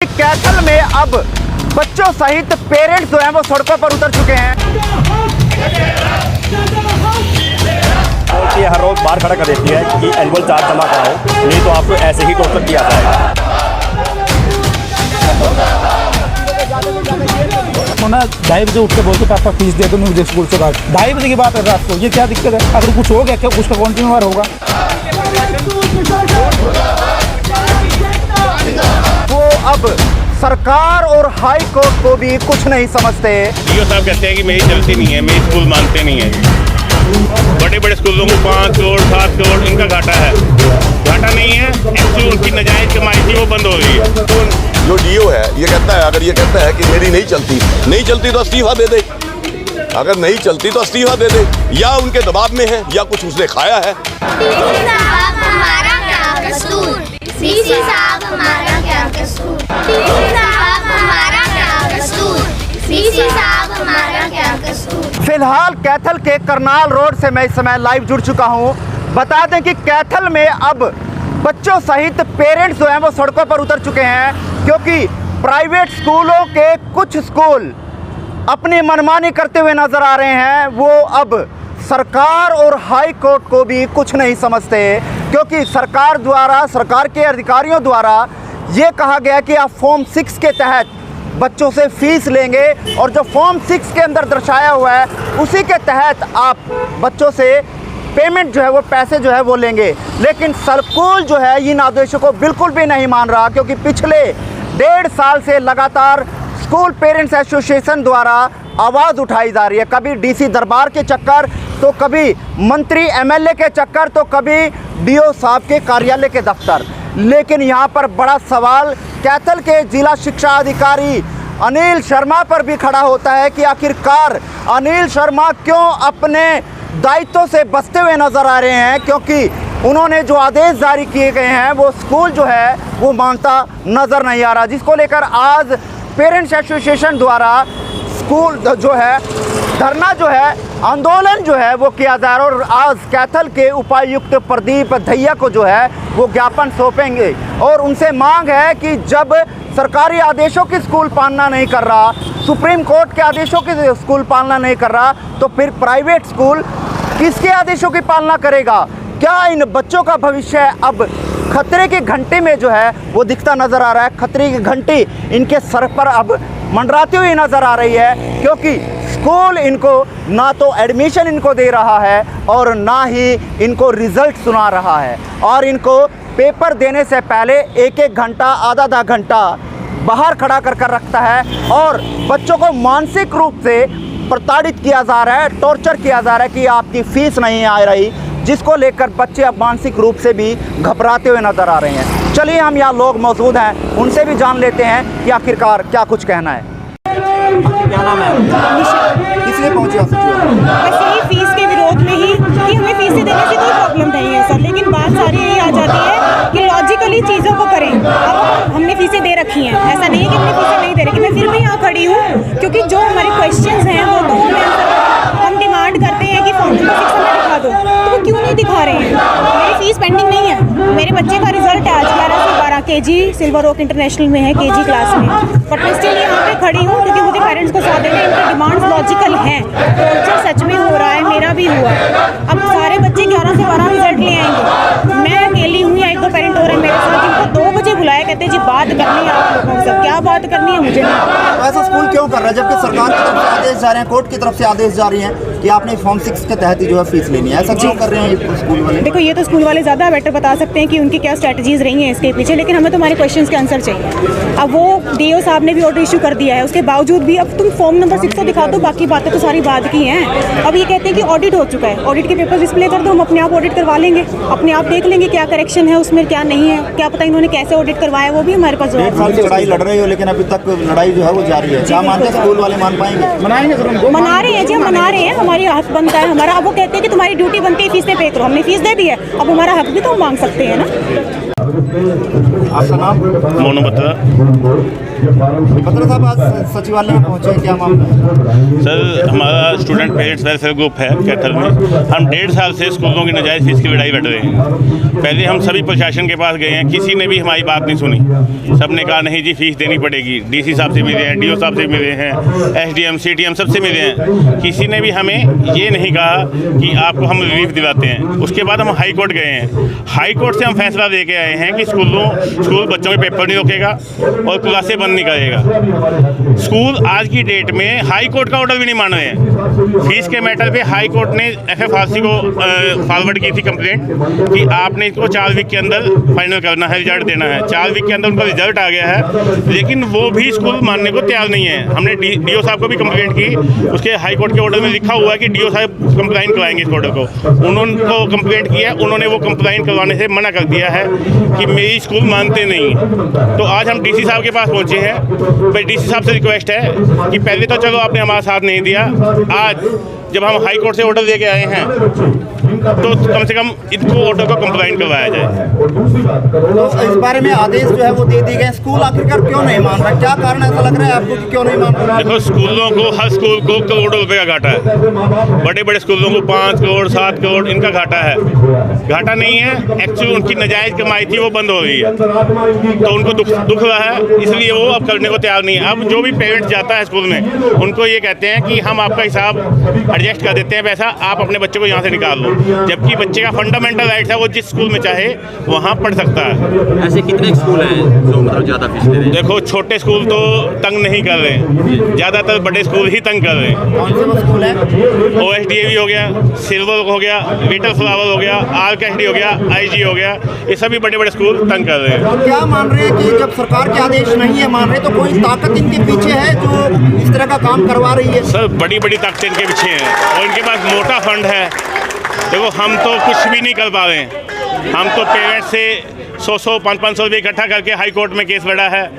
कैथल में अब बच्चों सहित पेरेंट्स जो हैं वो सड़कों पर उतर चुके हैं। ये हर रोज बाहर खड़ा कर देती है कि एनुअल चार्ज जमा कराओ, नहीं तो आपको ऐसे ही टॉर्चर किया जाएगा। ना 2:30 बजे उठ के बोलते पापा फीस दे दो, मुझे स्कूल से बाहर 2:30 बजे की बात है रात को। ये क्या दिक्कत है? अगर कुछ हो गया क्या उसका कौन जिम्मेवार होगा? वो अब सरकार और हाई कोर्ट को भी कुछ नहीं समझते। डीओ साहब कहते हैं कि मेरी चलती नहीं है, मेरी स्कूल मानते नहीं है। बड़े बड़े स्कूलों को 5 करोड़ 7 करोड़ इनका घाटा है। घाटा नहीं है, एक्चुअली उनकी नाजायज कमाई थी वो बंद हो गई है। जो डीओ है ये कहता है, अगर ये कहता है कि मेरी नहीं चलती तो इस्तीफा दे दे। अगर नहीं चलती तो इस्तीफा दे दे, या उनके दबाव में है या कुछ उसने खाया है। फिलहाल कैथल के करनाल रोड से मैं इस समय लाइव जुड़ चुका हूं। बता दें कि कैथल में अब बच्चों सहित पेरेंट्स जो हैं वो सड़कों पर उतर चुके हैं, क्योंकि प्राइवेट स्कूलों के कुछ स्कूल अपनी मनमानी करते हुए नजर आ रहे हैं। वो अब सरकार और हाई कोर्ट को भी कुछ नहीं समझते, क्योंकि सरकार के अधिकारियों द्वारा ये कहा गया कि आप फॉर्म 6 के तहत बच्चों से फीस लेंगे और जो फॉर्म 6 के अंदर दर्शाया हुआ है उसी के तहत आप बच्चों से पेमेंट जो है वो पैसे जो है वो लेंगे। लेकिन स्कूल जो है इन आदेशों को बिल्कुल भी नहीं मान रहा, क्योंकि पिछले 1.5 साल से लगातार स्कूल पेरेंट्स एसोसिएशन द्वारा आवाज़ उठाई जा रही है। कभी डीसी दरबार के चक्कर, तो कभी मंत्री एमएलए के चक्कर, तो कभी डीओ साहब के कार्यालय के दफ्तर। लेकिन यहाँ पर बड़ा सवाल कैथल के जिला शिक्षा अधिकारी अनिल शर्मा पर भी खड़ा होता है कि आखिरकार अनिल शर्मा क्यों अपने दायित्वों से बचते हुए नज़र आ रहे हैं, क्योंकि उन्होंने जो आदेश जारी किए गए हैं वो स्कूल जो है वो मानता नज़र नहीं आ रहा, जिसको लेकर आज पेरेंट्स एसोसिएशन द्वारा स्कूल जो है धरना जो है आंदोलन जो है वो किया जा रहा है। और आज कैथल के उपायुक्त प्रदीप दहिया को जो है वो ज्ञापन सौंपेंगे और उनसे मांग है कि जब सरकारी आदेशों की स्कूल पालना नहीं कर रहा, सुप्रीम कोर्ट के आदेशों की स्कूल पालना नहीं कर रहा, तो फिर प्राइवेट स्कूल किसके आदेशों की पालना करेगा? क्या इन बच्चों का भविष्य अब खतरे की घंटी में जो है वो दिखता नज़र आ रहा है? खतरे की घंटी इनके सर पर अब मंडराती हुई नज़र आ रही है, क्योंकि स्कूल इनको ना तो एडमिशन इनको दे रहा है और ना ही इनको रिज़ल्ट सुना रहा है, और इनको पेपर देने से पहले 1-1 घंटा आधा घंटा बाहर खड़ा कर रखता है और बच्चों को मानसिक रूप से प्रताड़ित किया जा रहा है, टॉर्चर किया जा रहा है कि आपकी फ़ीस नहीं आ रही, जिसको लेकर बच्चे अब मानसिक रूप से भी घबराते हुए नज़र आ रहे हैं। चलिए हम यहाँ लोग मौजूद हैं, उनसे भी जान लेते हैं कि आखिरकार क्या कुछ कहना है। क्या नाम है? किसलिए पहुँचे आप? बस यही फीस के विरोध में ही कि हमें फीसें देने से कोई प्रॉब्लम नहीं है सर, लेकिन बात सारी यही आ जाती है कि लॉजिकली चीज़ों को करें। अब हमने फीसें दे रखी हैं, ऐसा नहीं है कि हमने फीसें नहीं दे रखी। मैं फिर भी यहाँ खड़ी हूँ क्योंकि जो हमारे क्वेश्चंस हैं वो तो हम डिमांड करते हैं कि फॉर्म नंबर 6 हमें दिखा दो, तो वो क्यों नहीं दिखा रहे हैं? मेरी फीस पेंडिंग नहीं है, मेरे बच्चे का रिजल्ट है आज 11 से 12 KG सिल्वर ओक इंटरनेशनल में है KG क्लास में, बट मैं स्टिल यहाँ पे खड़ी हूँ क्योंकि मुझे पेरेंट्स को साथ देना है। इनकी डिमांड्स लॉजिकल हैं, टॉर्चर सच में हो रहा है, मेरा भी हुआ। अब सारे बच्चे 11 से 12 रिजल्ट ले आएंगे, मैं अकेली हूँ या 1-2 पेरेंट हो रहे हैं मेरे साथ, जिनको 2 बजे बुलाया, कहते हैं जी बात करनी है आप लोगों से। क्या बात करनी है मुझे नहीं। ऐसा स्कूल क्यों कर रहा है, जबकि सरकार की तरफ से आदेश जा रहे हैं, कोर्ट की तरफ से आदेश जा रही हैं कि आपने फॉर्म 6 के तहत ही जो है फीस लेनी है? ऐसा क्यों कर रहे हैं ये स्कूल वाले? देखो ये तो स्कूल वाले ज़्यादा बेटर बता सकते हैं कि उनकी क्या स्ट्रैटेजीज रही हैं इसके पीछे, लेकिन हमें तो हमारे क्वेश्चंस के आंसर चाहिए। अब वो डीओ साहब ने भी ऑर्डर इशू कर दिया है, उसके बावजूद भी अब तुम फॉर्म नंबर 6 तो दिखा दो, बाकी बातें तो सारी बाद की हैं। अब ये कहते हैं कि ऑडिट हो चुका है, ऑडिट के पेपर डिस्प्ले कर दो, हम अपने आप ऑडिट करवा लेंगे, अपने आप देख लेंगे क्या करेक्शन है उसमें क्या नहीं है, क्या पता इन्होंने कैसे ऑडिट करवाया, वो भी हमारे पास जवाब। 1 साल से लड़ाई लड़ रही हो, लेकिन अभी तक लड़ाई जो है वो जारी है। क्या मानते हैं स्कूल वाले मान पाएंगे? मनाएंगे सर उनको। मना रहे हैं जी, हम मना रहे हैं, हमारी हक बनता है हमारा। अब वो कहते हैं कि तुम्हारी ड्यूटी बनती है फीसें पे करो, हमने फीस दे दी है, अब हमारा हक भी तो हम मांग सकते हैं ना। आपका नाम? मोनू बत्रा। बत्रा साहब, आज सचिवालय में पहुंचे, क्या मामला है? सर, हमारा स्टूडेंट पेरेंट्स वेलफेयर ग्रुप है कैथल में। हम 1.5 साल से स्कूलों की नाजायज़ फीस की लड़ाई लड़ रहे हैं। पहले हम सभी प्रशासन के पास गए हैं, किसी ने भी हमारी बात नहीं सुनी। सब ने कहा नहीं जी फीस देनी पड़ेगी। डीसी साहब से मिले हैं, डीओ साहब से मिले हैं, एसडीएम सीटीएम सबसे मिले हैं। किसी ने भी हमें ये नहीं कहा कि आपको हम रिलीफ दिलाते हैं। उसके बाद हम हाई कोर्ट गए हैं। हाई कोर्ट से हम फैसला दे के आए हैं कि स्कूल बच्चों के पेपर नहीं रोकेगा और क्लासें बंद नहीं करेगा। स्कूल आज की डेट में हाई कोर्ट का ऑर्डर भी नहीं मान रहे हैं। फीस के मैटर पे हाई कोर्ट ने FFRC को फॉरवर्ड की थी कंप्लेंट कि आपने इसको 4 वीक के अंदर फाइनल करना है, रिजल्ट देना है। 4 वीक के अंदर उनका रिजल्ट आ गया है, लेकिन वो भी स्कूल मानने को तैयार नहीं है। हमने DO साहब को भी कंप्लेंट की, उसके हाई कोर्ट के ऑर्डर में लिखा हुआ है कि DO साहब कंप्लाइन करवाएंगे इस ऑर्डर को। उन्होंने को कंप्लेंट किया, उन्होंने वो कंप्लाइन करवाने से मना कर दिया है कि मेरी स्कूल मानते नहीं। तो आज हम DC साहब के पास पहुंचे हैं। भाई DC साहब से रिक्वेस्ट है कि पहले तो चलो आपने हमारा साथ नहीं दिया, आज जब हम हाई कोर्ट से ऑर्डर लेके आए हैं तो कम से कम इनको ऑर्डर को कंप्लाइन करवाया जाए। तो इस बारे में आदेश जो है वो दे दिए गए। स्कूल आखिरकार क्यों नहीं मान रहा? क्या कारण ऐसा लग रहा है आपको कि क्यों नहीं मान रहा? देखो, स्कूलों को, हर स्कूल को करोड़ों रुपए का घाटा है। बड़े बड़े स्कूलों को 5 करोड़ 7 करोड़ इनका घाटा है। घाटा नहीं है, एक्चुअली उनकी नाजायज़ कमाई थी वो बंद हो रही है, तो उनको दुख रहा है, इसलिए वो अब करने को तैयार नहीं है। अब जो भी पेरेंट्स जाता है स्कूल में, उनको ये कहते हैं कि हम आपका हिसाब एडजस्ट कर देते हैं पैसा, आप अपने बच्चे को यहाँ से निकाल लो। जबकि बच्चे का फंडामेंटल राइट है, वो जिस स्कूल में चाहे वहाँ पढ़ सकता है। ऐसे कितने स्कूल हैं जो मतलब ज़्यादा फीस दे रहे हैं? देखो, छोटे स्कूल तो तंग नहीं कर रहे, ज़्यादातर बड़े स्कूल ही तंग कर रहे हैं। कौन से वो स्कूल है? OSDAV हो गया, सिल्वर हो गया, लिटिल फ्लावर हो गया, RKSD हो गया, IG हो गया, ये सभी बड़े बड़े स्कूल तंग कर रहे हैं। और क्या मान रहे हैं कि जब सरकार के आदेश नहीं है मान रहे, तो कोई ताकत इनके पीछे है जो इस तरह का काम करवा रही है? सर, बड़ी बड़ी ताकतें इनके पीछे हैं और इनके पास मोटा फंड है। देखो, हम तो कुछ भी नहीं कर पा रहे हैं। हम तो पेरेंट्स से 100-100 500 रुपये इकट्ठा करके हाई कोर्ट में केस लड़ा है,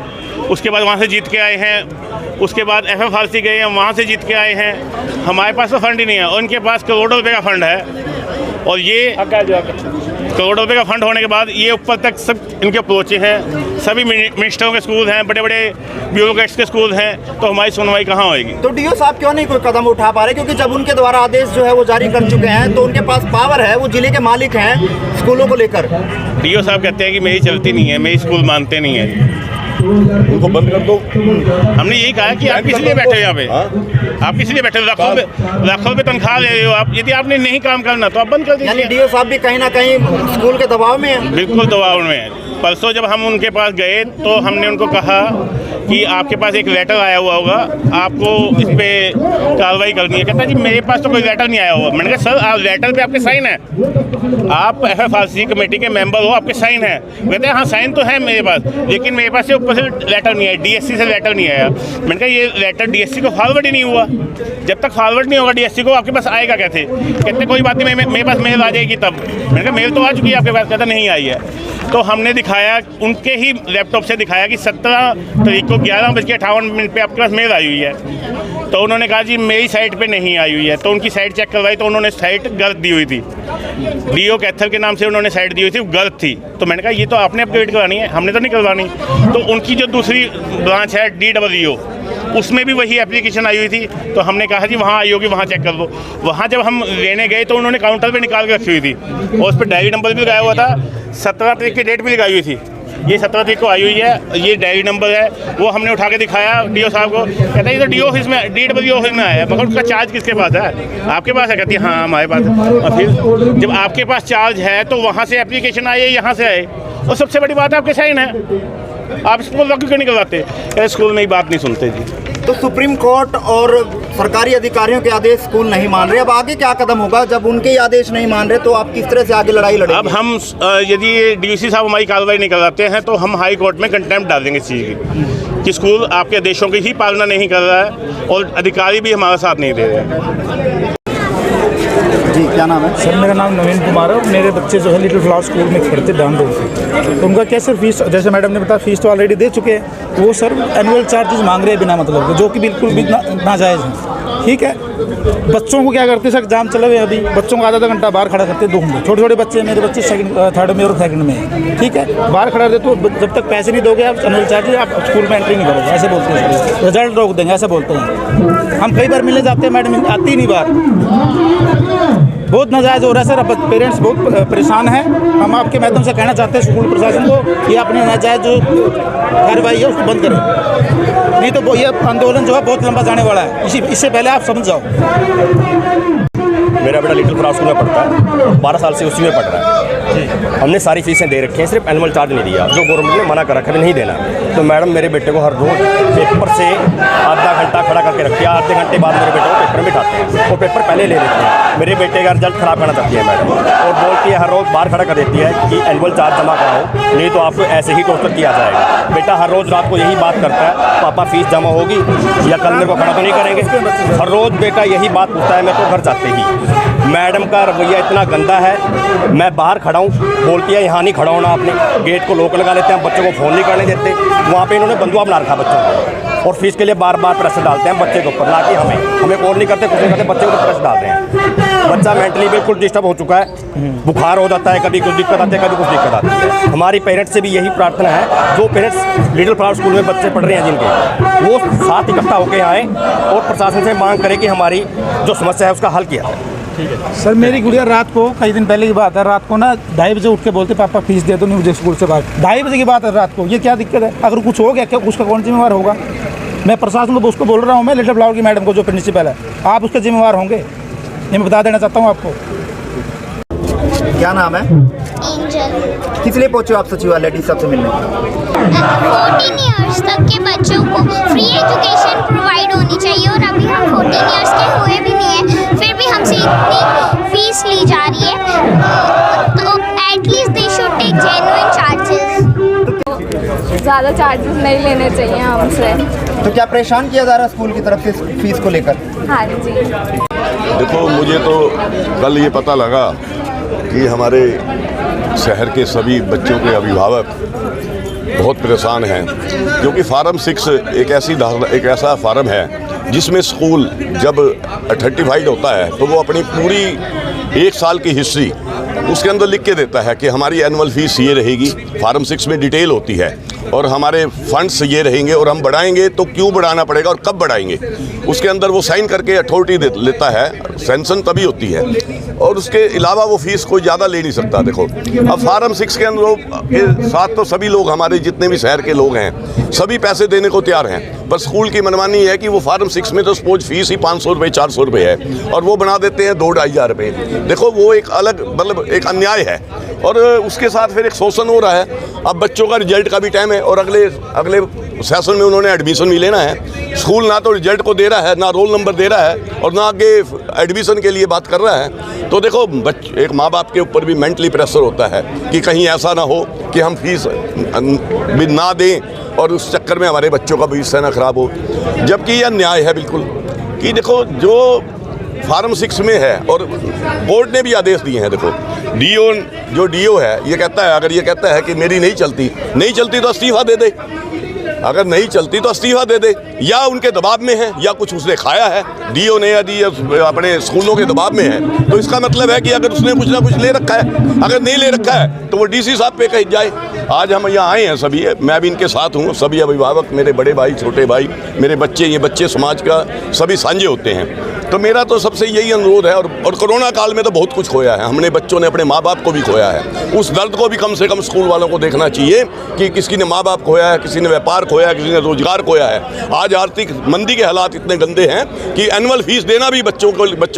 उसके बाद वहाँ से जीत के आए हैं। उसके बाद FFRC गए हैं, वहाँ से जीत के आए हैं। हमारे पास तो फंड ही नहीं है और इनके पास करोड़ों रुपये का फंड है। और ये करोड़ों रुपये का फंड होने के बाद ये ऊपर तक सब इनके पहुँचे हैं। सभी मिनिस्टरों के स्कूल हैं, बड़े बड़े ब्यूरोक्रेट्स के स्कूल हैं, तो हमारी सुनवाई कहाँ होएगी? तो DO साहब क्यों नहीं कोई कदम उठा पा रहे? क्योंकि जब उनके द्वारा आदेश जो है वो जारी कर चुके हैं, तो उनके पास पावर है, वो जिले के मालिक हैं स्कूलों को लेकर। DO साहब कहते हैं कि मेरी चलती नहीं है, मेरी स्कूल मानते नहीं है। उनको बंद कर दो। हमने यही कहा कि आप किस लिए बैठे हो यहाँ पे? आप किस लिए बैठे हो? लाखों रुपये तनख्वाह ले रहे हो आप। यदि आपने नहीं काम करना तो आप बंद कर यानी दीजिए। DO साहब भी कहीं ना कहीं स्कूल के दबाव में है। बिल्कुल दबाव में है। परसों जब हम उनके पास गए तो हमने उनको कहा कि आपके पास एक लेटर आया हुआ होगा, आपको इस पर कार्रवाई करनी है। कहता है जी मेरे पास तो कोई लेटर नहीं आया हुआ। मैंने कहा सर, आप लेटर पे आपके साइन है, आप FFRC कमेटी के मेंबर हो, आपके साइन है। कहते हैं हाँ साइन तो है मेरे पास, लेकिन मेरे पास से ऊपर से लेटर नहीं आया, DSC से लेटर नहीं आया। मैंने कहा ये लेटर DSC को फॉरवर्ड ही नहीं हुआ। जब तक फॉरवर्ड नहीं होगा DSC को, आपके पास आएगा कैसे? कहते कोई बात नहीं, मेरे पास मेल आ जाएगी तब। मैंने कहा मेल तो आ चुकी है आपके पास। कहता नहीं आई है। तो हमने दिखाया, उनके ही लैपटॉप से दिखाया कि 17 तारीख को 11:58 पे आपके पास मेल आई हुई है। तो उन्होंने कहा जी मेरी साइट पे नहीं आई हुई है। तो उनकी साइट चेक करवाई तो उन्होंने साइट गलत दी हुई थी। DO कैथल के नाम से उन्होंने साइट दी हुई थी, गलत थी। तो मैंने कहा ये तो आपने अपडेट करवानी है, हमने तो नहीं करवानी। तो उनकी जो दूसरी ब्रांच है DWO, उसमें भी वही एप्लीकेशन आई हुई थी। तो हमने कहा जी वहाँ आई होगी, वहाँ चेक कर लो। वहाँ जब हम लेने गए तो उन्होंने काउंटर पे निकाल के रखी हुई थी और उस पर डायरी नंबर भी लगाया हुआ था। 17 तारीख की डेट भी लगाई हुई थी। ये 17 तारीख को आई हुई है, ये डायरी नंबर है। वो हमने उठा के दिखाया DO साहब को। कहता है ये तो DO ऑफिस में, DWO ऑफिस में आया। मगर उसका चार्ज किसके पास है? आपके पास है? कहती है हाँ हमारे पास है। और फिर जब आपके पास चार्ज है तो वहाँ से एप्लीकेशन आई है, यहाँ से आए। और सबसे बड़ी बात है आपके साइन है। आप स्कूल लॉक क्यों नहीं करवाते? स्कूल में ही बात नहीं सुनते जी। तो सुप्रीम कोर्ट और सरकारी अधिकारियों के आदेश स्कूल नहीं मान रहे, अब आगे क्या कदम होगा? जब उनके ही आदेश नहीं मान रहे तो आप किस तरह से आगे लड़ाई लड़ेंगे? अब हम यदि DOC साहब हमारी कार्रवाई नहीं करवाते हैं तो हम हाई कोर्ट में कंटेम्प्ट डाल देंगे इस चीज़ की कि स्कूल आपके आदेशों की ही पालना नहीं कर रहा है और अधिकारी भी हमारा साथ नहीं दे रहे हैं। जी क्या नाम है? सर मेरा नाम नवीन कुमार है और मेरे बच्चे जो है लिटिल फ्लावर स्कूल में पढ़ते डाउन रोड से। तो उनका क्या सर फीस, जैसे मैडम ने बताया फीस तो ऑलरेडी दे चुके हैं, वो सर एनुअल चार्जेस मांग रहे हैं बिना मतलब के, जो कि बिल्कुल भी नाजायज़ है। ठीक है, बच्चों को क्या करते सर, एग्जाम चले हुए अभी, बच्चों को आधा घंटा बाहर खड़ा करते 2 घंटे। छोटे छोटे बच्चे, मेरे बच्चे सेकंड थर्ड में और सेकंड में है, ठीक है, बाहर खड़ा रहते तो जब तक पैसे नहीं दोगे आप एनुअल चार्ज, आप स्कूल में एंट्री नहीं करोगे, ऐसे बोलते हैं, रिजल्ट रोक देंगे, ऐसा बोलते हैं। हम कई बार मिलने जाते हैं, मैडम आती नहीं बाहर। बहुत नाजायज़ हो रहा है सर, अब पेरेंट्स बहुत परेशान हैं। हम आपके माध्यम से कहना चाहते हैं स्कूल प्रशासन को कि अपने नाजायज़ जो कार्रवाई है उसको बंद करें, नहीं तो वो ये आंदोलन जो है बहुत लंबा जाने वाला है। इससे पहले आप समझ जाओ। मेरा बेटा लिटिल फ्लावर स्कूल में पढ़ता है, 12 साल से उसी में पढ़ रहा है। हमने सारी फीसें दे रखी हैं, सिर्फ एनुअल चार्ज नहीं दिया, जो गवर्नमेंट ने मना कर रखा है नहीं देना। तो मैडम मेरे बेटे को हर रोज़ पेपर से आधा घंटा खड़ा करके रखती है, आधे घंटे बाद मेरे बेटे को पेपर में बिठाते हैं, वो पेपर पहले ले लेते हैं। मेरे बेटे का रिजल्ट ख़राब करना चाहती है मैडम, और बोलती है हर रोज़ बाहर खड़ा कर देती है कि एनुअल चार्ज जमा कराओ, नहीं तो आपको ऐसे ही टॉर्चर किया जाएगा। बेटा हर रोज़ रात को यही बात करता है, पापा फीस जमा होगी या कल मेरे को खड़ा तो नहीं करेंगे। हर रोज़ बेटा यही बात पूछता है मेरे को घर जाते ही। मैडम का रवैया इतना गंदा है, मैं बाहर खड़ा हूँ, बोलती है यहाँ नहीं खड़ा होना आपने, गेट को लॉक लगा लेते हैं, बच्चों को फ़ोन नहीं करने देते। वहाँ पे इन्होंने बंदूक बना रखा बच्चों को, और फीस के लिए बार बार प्रेशर डालते हैं बच्चे के ऊपर, ना कि हमें कॉल नहीं करते, कुछ नहीं करते, बच्चे को प्रेशर डालते हैं। बच्चा मेंटली बिल्कुल डिस्टर्ब हो चुका है, बुखार हो जाता है, कभी कुछ दिक्कत आती है, कभी कुछ दिक्कत आती है। हमारी पेरेंट्स से भी यही प्रार्थना है, जो पेरेंट्स लिटिल फ्लावर स्कूल में बच्चे पढ़ रहे हैं जिनके, वो साथ इकट्ठा होकर आएँ और प्रशासन से मांग करें कि हमारी जो समस्या है उसका हल किया जाए। सर मेरी गुड़िया रात को, कई दिन पहले की बात है, रात को ना 2:30 बजे उठ के बोलते पापा फीस दे दो, नहीं मुझे स्कूल से बाहर। 2:30 बजे की बात है रात को, ये क्या दिक्कत है? अगर कुछ हो गया क्या, उसका कौन जिम्मेवार होगा? मैं प्रशासन को उसको बोल रहा हूँ, मैं लिटिल फ्लावर की मैडम को जो प्रिंसिपल है, आप उसके जिम्मेवार होंगे, ये मैं बता देना चाहता हूँ आपको। क्या नाम है? एंजल। किस लिए पहुंचे आप सचिवालय डी सबसे मिलने? 14 इयर्स तक के बच्चों को फ्री एजुकेशन प्रोवाइड होनी चाहिए, और अभी हम 14 इयर्स के हुए भी नहीं है, फिर भी हमसे इतनी फीस ली जा रही है, तो at least they should take genuine charges. ज़्यादा चार्जेस नहीं लेने चाहिए हमसे। तो क्या परेशान किया जा रहा है स्कूल की तरफ से फीस को लेकर? हाँ जी। देखो, मुझे तो कल ये पता लगा कि हमारे शहर के सभी बच्चों के अभिभावक बहुत परेशान हैं, क्योंकि फार्म 6 एक ऐसा फार्म है जिसमें स्कूल जब 35 होता है तो वो अपनी पूरी 1 साल की हिस्ट्री उसके अंदर लिख के देता है कि हमारी एनुअल फीस ये रहेगी। फार्म 6 में डिटेल होती है, और हमारे फंड्स ये रहेंगे, और हम बढ़ाएंगे तो क्यों बढ़ाना पड़ेगा और कब बढ़ाएंगे, उसके अंदर वो साइन करके अथॉरिटी लेता है, सैंक्शन तभी होती है, और उसके अलावा वो फीस कोई ज़्यादा ले नहीं सकता। देखो, अब फार्म 6 के अंदर साथ तो सभी लोग, हमारे जितने भी शहर के लोग हैं, सभी पैसे देने को तैयार हैं, पर स्कूल की मनमानी है कि वो फार्म 6 में तो सपोज फीस ही 500 रुपये 400 रुपये है, और वो बना देते हैं 2-2.5 हज़ार रुपये। देखो, वो एक अलग, मतलब एक अन्याय है, और उसके साथ फिर एक शोषण हो रहा है। अब बच्चों का रिजल्ट का भी टाइम है, और अगले सेशन में उन्होंने एडमिशन भी लेना है। स्कूल ना तो रिजल्ट को दे रहा है, ना रोल नंबर दे रहा है, और ना आगे एडमिशन के लिए बात कर रहा है। तो देखो, एक माँ बाप के ऊपर भी मेंटली प्रेशर होता है कि कहीं ऐसा ना हो कि हम फीस भी ना दें और उस चक्कर में हमारे बच्चों का भविष्य ना खराब हो। जबकि यह न्याय है बिल्कुल कि देखो, जो फार्म 6 में है, और कोर्ट ने भी आदेश दिए हैं। देखो, जो डीओ है, ये कहता है, अगर ये कहता है कि मेरी नहीं चलती तो इस्तीफा दे दे। अगर नहीं चलती तो इस्तीफा दे दे, या उनके दबाव में है, या कुछ उसने खाया है, डीओ ने, या अपने स्कूलों के दबाव में है, तो इसका मतलब है कि अगर उसने कुछ ना कुछ ले रखा है। अगर नहीं ले रखा है तो वो डीसी साहब पे कहीं जाए। आज हम यहाँ आए हैं सभी, मैं भी इनके साथ हूँ, सभी अभिभावक, मेरे बड़े भाई, छोटे भाई, मेरे बच्चे, ये बच्चे समाज का सभी साझे होते हैं। तो मेरा तो सबसे यही अनुरोध है, और कोरोना काल में तो बहुत कुछ खोया है हमने, बच्चों ने अपने माँ बाप को भी खोया है। उस दर्द को भी कम से कम स्कूल वालों को देखना चाहिए कि किसी ने माँ बाप खोया है, किसी ने व्यापार खोया है, किसी ने रोजगार खोया है। आज आर्थिक मंदी के हालात इतने गंदे हैं कि एनुअल फीस देना भी बच्चों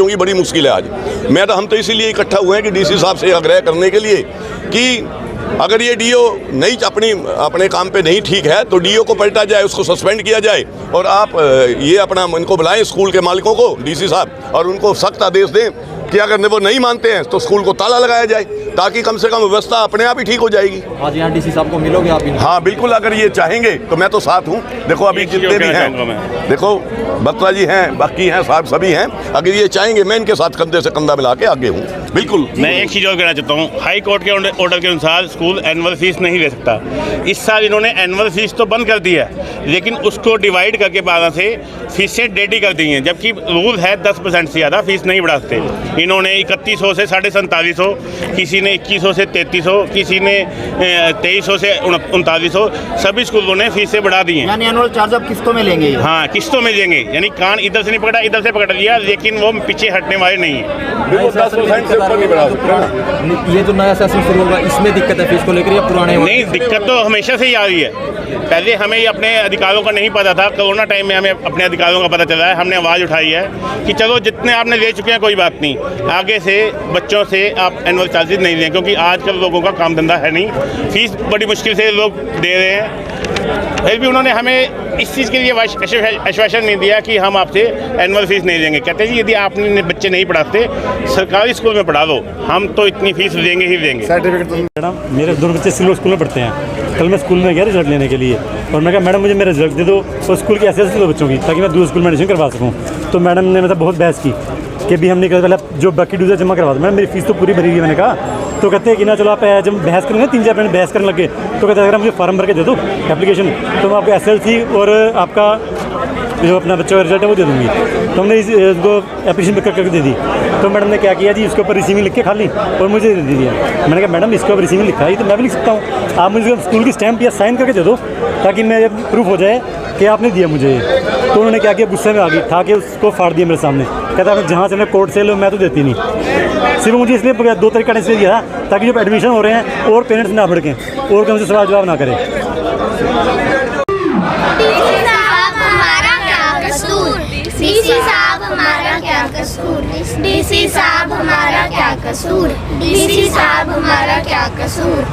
की बड़ी मुश्किल है आज। हम तो इसीलिए इकट्ठा हुए हैं कि डीसी साहब से आग्रह करने के लिए कि अगर ये डीओ नहीं अपने काम पे नहीं ठीक है तो डीओ को पलटा जाए, उसको सस्पेंड किया जाए, और आप ये अपना इनको बुलाएं स्कूल के मालिकों को, डीसी साहब, और उनको सख्त आदेश दें कि अगर वो नहीं मानते हैं तो स्कूल को ताला लगाया जाए। ताकि कम से कम व्यवस्था अपने आप ही ठीक हो जाएगी। आज यहाँ डीसी साहब को मिलोगे आप? हाँ बिल्कुल, अगर ये चाहेंगे तो मैं तो साथ हूँ। देखो अभी जितने भी हैं, देखो बत्रा जी हैं, बाकी हैं, साहब सभी हैं, अगर ये चाहेंगे मैं इनके साथ कंधे से कंधा मिला के आगे हूँ। बिल्कुल। मैं एक चीज़ और कहना चाहता हूँ, हाई कोर्ट के ऑर्डर के अनुसार स्कूल एनुअल फीस नहीं ले सकता। इस साल इन्होंने एनुअल फीस तो बंद कर दी है, लेकिन उसको डिवाइड करके 12 से फीसें डेडी कर दी हैं, जबकि रूल है 10% से ज़्यादा फीस नहीं बढ़ा सकते। इन्होंने 3100 से 4750, किसी ने 2100 से 3300, किसी ने 2300 से 3900, सभी स्कूलों ने फीसें बढ़ा दी हैं। यानी एनुअल चार्ज अब किस्तों में लेंगे? हाँ, किस्तों में देंगे, यानी कान इधर से नहीं पकड़ा, इधर से पकड़ लिया, लेकिन वो पीछे हटने वाले नहीं है। 10% से ऊपर नहीं बढ़ा सकते। ये जो नया सेशन शुरू होगा इसमें दिक्कत है फीस को लेकर या पुराने? नहीं, दिक्कत तो हमेशा से ही आ रही है। पहले हमें अपने अधिकारों का नहीं पता था, कोरोना टाइम में हमें अपने अधिकारों का पता चला है, हमने आवाज़ उठाई है कि चलो जितने आपने ले चुके हैं कोई बात नहीं, आगे से बच्चों से आप एनुअल चार्जेस नहीं लें, क्योंकि आजकल लोगों का काम धंधा है नहीं, फीस बड़ी मुश्किल से लोग दे रहे हैं। फिर भी उन्होंने हमें इस चीज़ के लिए आश्वासन नहीं दिया कि हम आपसे एनुअल फीस नहीं लेंगे। कहते हैं यदि आपने बच्चे नहीं पढ़ाते सरकारी स्कूल में पढ़ा दो, हम तो इतनी फीस देंगे ही देंगे। मैडम मेरे दोनों बच्चे सिविल स्कूल में पढ़ते हैं। कल मैं स्कूल में गया रिजल्ट लेने के लिए, और मैं कहा मैडम मुझे मेरा रिजल्ट दे दो और स्कूल की एसएससी दो बच्चों की, ताकि मैं दूसरे स्कूल में एडमिशन करवा सकूँ। तो मैडम ने मतलब बहुत बहस की कि भी हमने कहा पहले जो बाकी ड्यूज़ जमा करवा दो। मैडम मेरी फीस तो पूरी भरी हुई है। मैंने कहा तो कहते हैं कि ना चलो आप जब बहस करेंगे 3-4 मिनट बहस करने लगे, तो कहते हैं अगर मुझे फॉर्म भर के दे दो एप्लीकेशन, तो मैं आपको एसएलसी और आपका जो अपना बच्चों का रिजल्ट है वो दे दूँगी। तो हमने इसको एप्लीकेशन करके दे दी। तो मैडम ने क्या किया जी, इसके ऊपर रिसीविंग लिख के खाली और मुझे दे दिया। मैंने कहा मैडम इसके ऊपर रिसीविंग लिखा है तो मैं भी लिख सकता हूँ, आप मुझे स्कूल की स्टैम्प या साइन करके दे दो, ताकि मैं प्रूफ हो जाए कि आपने दिया मुझे। तो उन्होंने क्या किया, गुस्से में आ गई, था कि उसको फाड़ दिया मेरे सामने। कहता है जहाँ से मैं कोर्ट से लो मैं तो देती नहीं। सिर्फ मुझे इसलिए 2 तरीका इसलिए दिया ताकि जब एडमिशन हो रहे हैं और पेरेंट्स ना भड़कें और कहीं से सवाल जवाब ना करें। डीसी साहब हमारा क्या कसूर, डीसी साहब हमारा क्या कसूर, डीसी साहब हमारा क्या कसूर।